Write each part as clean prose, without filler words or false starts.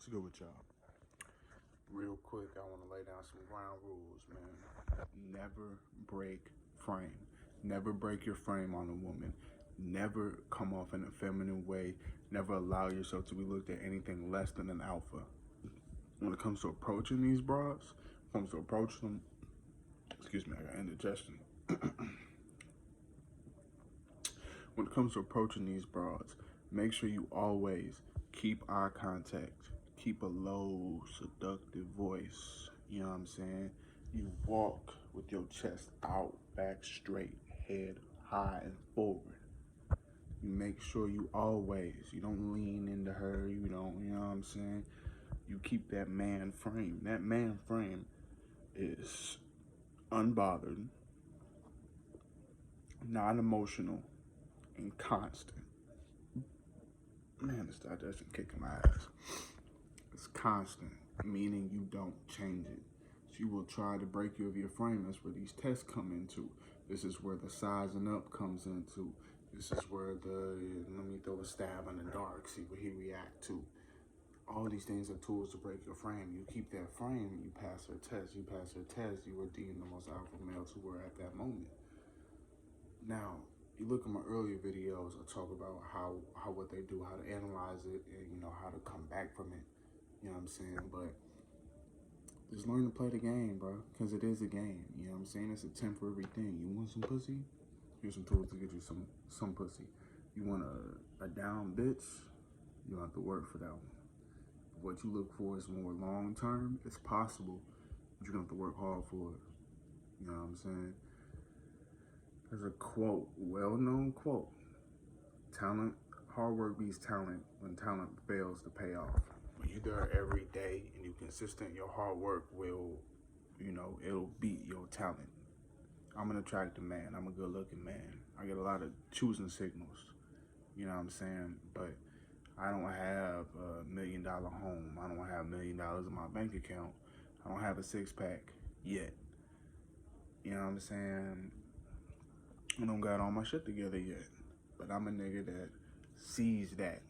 good with y'all? Real quick, I want to lay down some ground rules, man. Never break frame. Never break your frame on a woman. Never come off in a feminine way. Never allow yourself to be looked at anything less than an alpha. When it comes to approaching these broads, when it comes to approaching them, excuse me, I got indigestion. When it comes to approaching these broads, make sure you always keep eye contact. Keep a low, seductive voice. You know what I'm saying? You walk with your chest out, back straight, head high and forward. You make sure you don't lean into her, you know what I'm saying? You keep that man frame. That man frame is unbothered, non-emotional, and constant. Man, this digestion kicking my ass. It's constant, meaning you don't change it. She will try to break you of your frame. That's where these tests come into. This is where the sizing up comes into. This is where let me throw a stab in the dark, see what he react to. All these things are tools to break your frame. You keep that frame, you pass her test. You pass her test, you were deemed the most alpha male to her at that moment. Now, you look at my earlier videos, I talk about how what they do, how to analyze it, and how to come back from it. You know what I'm saying? But just learn to play the game, bro, because it is a game. You know what I'm saying? It's a temporary thing. You want some pussy? Here's some tools to get you some pussy. You want a down bitch? You don't have to work for that one. What you look for is more long term. It's possible, but you're gonna have to work hard for it. You know what I'm saying? There's a quote, well-known quote: hard work beats talent when talent fails to pay off. When you're there every day and you're consistent, your hard work will, it'll beat your talent. I'm an attractive man. I'm a good-looking man. I get a lot of choosing signals. You know what I'm saying? But I don't have a $1 million home. I don't have $1 million in my bank account. I don't have a six-pack yet. You know what I'm saying? I don't got all my shit together yet. But I'm a nigga that sees that.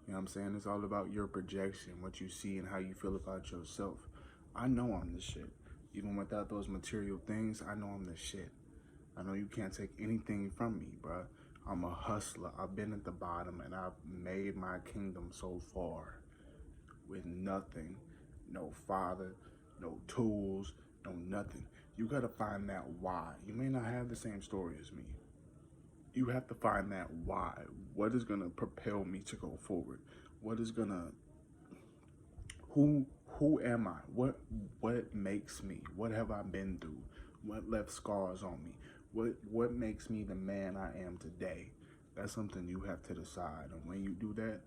You know what I'm saying? It's all about your projection, what you see and how you feel about yourself. I know I'm the shit. Even without those material things, I know I'm the shit. I know you can't take anything from me, bro. I'm a hustler. I've been at the bottom and I've made my kingdom so far with nothing. No father, no tools, no nothing. You gotta find that why. You may not have the same story as me. You have to find that why. What is gonna propel me to go forward? What is gonna, who am I? What makes me? What have I been through? What left scars on me? What makes me the man I am today? That's something you have to decide. And when you do that,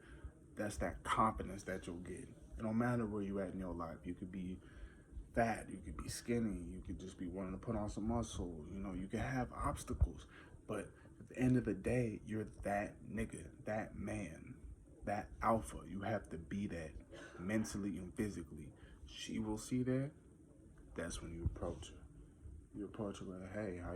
that's that confidence that you'll get. It don't matter where you at in your life. You could be fat, you could be skinny, you could just be wanting to put on some muscle. You can have obstacles, but at the end of the day, you're that nigga, that man, that alpha. You have to be that mentally and physically. She will see that. That's when you approach her. You approach her like, hey, how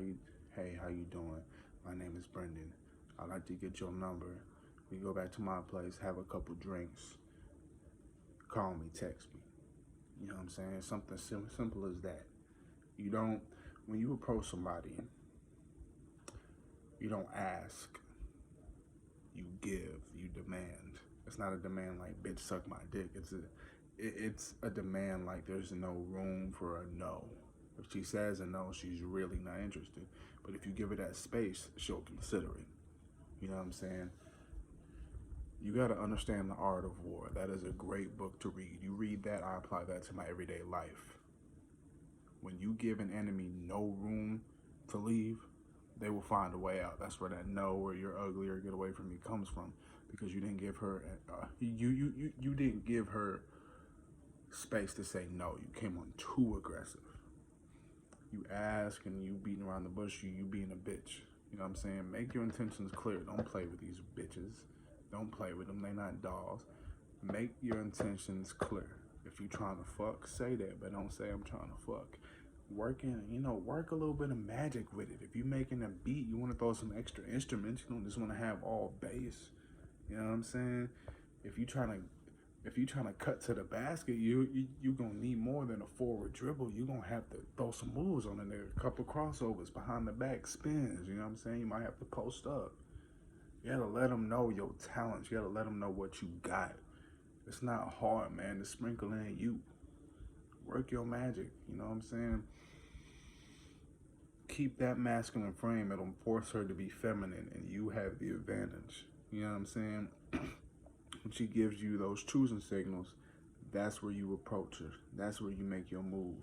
you doing? My name is Brendan. I'd like to get your number. We go back to my place, have a couple drinks. Call me, text me. You know what I'm saying? Something simple as that. When you approach somebody, you don't ask. You give, you demand. It's not a demand like, bitch, suck my dick. It's a demand like there's no room for a no. If she says a no, she's really not interested. But if you give her that space, she'll consider it. You know what I'm saying? You got to understand the art of war. That is a great book to read. You read that, I apply that to my everyday life. When you give an enemy no room to leave, they will find a way out. That's where that no, or you're ugly, or get away from me comes from, because you didn't give her you didn't give her space to say no. You came on too aggressive. You ask and you beating around the bush. You being a bitch. You know what I'm saying? Make your intentions clear. Don't play with these bitches. Don't play with them. They not dolls. Make your intentions clear. If you trying to fuck, say that, but don't say I'm trying to fuck. Work a little bit of magic with it. If you making a beat, you want to throw some extra instruments. You don't just want to have all bass. You know what I'm saying? If you trying to If you trying to cut to the basket, you gonna need more than a forward dribble. You gonna have to throw some moves on in there, a couple crossovers, behind the back spins. You know what I'm saying? You might have to post up. You gotta let them know your talents. You gotta let them know what you got. It's not hard, man, to sprinkle in you. Work your magic. You know what I'm saying? Keep that masculine frame. It'll force her to be feminine, and you have the advantage. You know what I'm saying? When she gives you those choosing signals, that's where you approach her. That's where you make your move.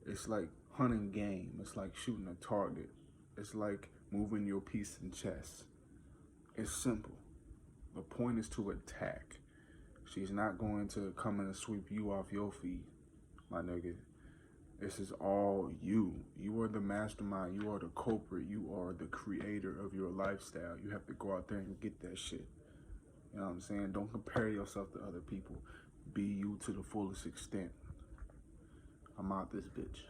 It's like hunting game. It's like shooting a target. It's like moving your piece in chess. It's simple. The point is to attack. She's not going to come in and sweep you off your feet, my nigga. This is all you. You are the mastermind. You are the culprit. You are the creator of your lifestyle. You have to go out there and get that shit. You know what I'm saying? Don't compare yourself to other people. Be you to the fullest extent. I'm out this bitch.